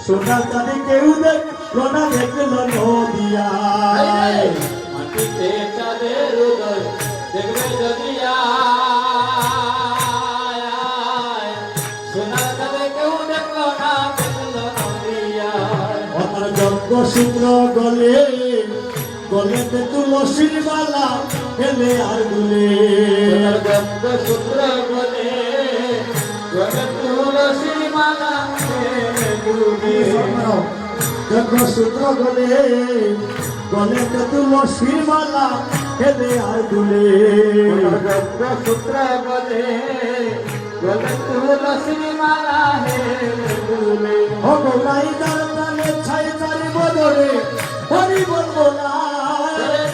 সোনা চাঁদি কেউ দেখলো না দেখলো নদিয়ায় মাটিতে চাঁদের উদয় দেখবে যদি সোনার চাঁদে কেউ দেখলো না দেখলো নদিয়ায়। আমার যজ্ঞ সূত্র গলে গলেতে তুলসীর মালা ফেলে আর দুলে গন্ধ সূত্র গলে গলে তুলসী মালা যজ্ঞ সূত্র গলে গলেতে তুলসীর মালা ফেলে আর দুলে গন্ধ সূত্র গলে গলে তুলসী মালা হেলে ও গৌরাই তার প্রাণে ছাই তার বদলে হরি বলবো না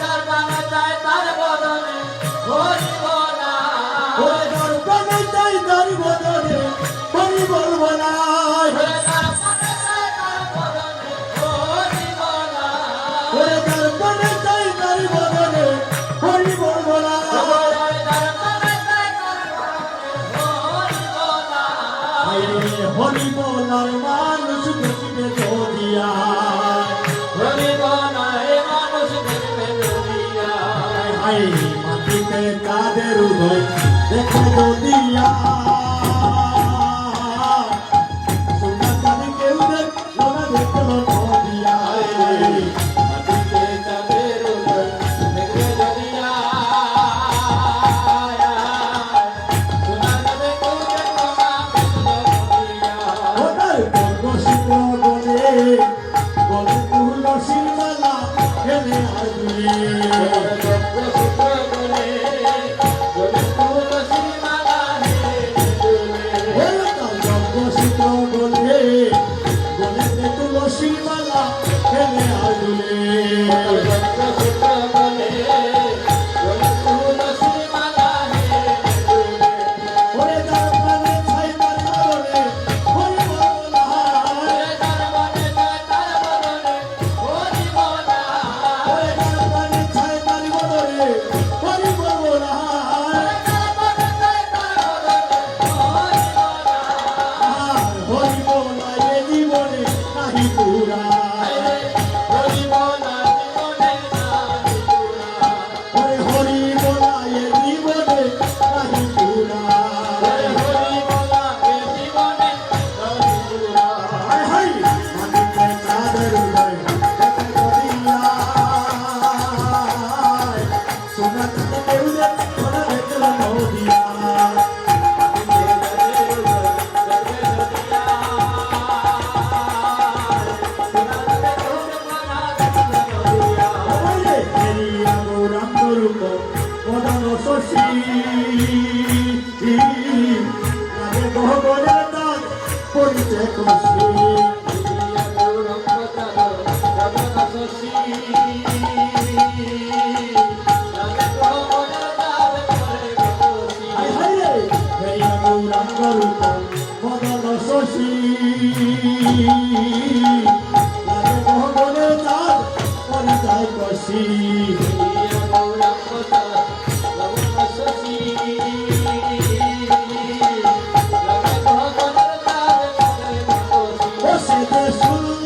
তার প্রাণে চায় তার বদনে হরি বলা ওরে তার প্রাণে চাই তার বদলে হরি বলবো না ওরে তার প্রাণে চাই তার বদলে হরি বলবো না হরি বলার মানুষ দেখিবে নদিয়া হাই মাটিতে কাদের উদয় দেখে নদিয়া সোনা চাঁদি কেউ দেখলো না দেখলো নদিয়া ওটার গর্বসূত্র বলে বলে তুলসী মালা ফেলে আর দুলে তুলসী মালা ফেলে আর দুলে ওরে তার প্রাণে ছাই তার বদলে হরি বলবো না ওরে তার প্রাণে ছাই তার বদলে হরি বলবো না হরি বলা এ জীবনে নাহি পুরা ওরে হরি বলা এ জীবনে নাহি পুরা হায় হায় মাটিতে চাঁদের উদয় দেখে নদিয়ায় সোনা চাঁদে কেউ দেখলো না দেখলো নদিয়ায় ওরে ফেরিয়া গৌরাঙ্গ রূপ মদন শশী লাগে গহবরের দাগ পরিচয় খুশি হায় হায় রে ফেরিয়া গৌরাঙ্গ রূপ মদন শশী লাগে গহবরের দাগ পরিচয় খুশি ও সে যে সুন্দর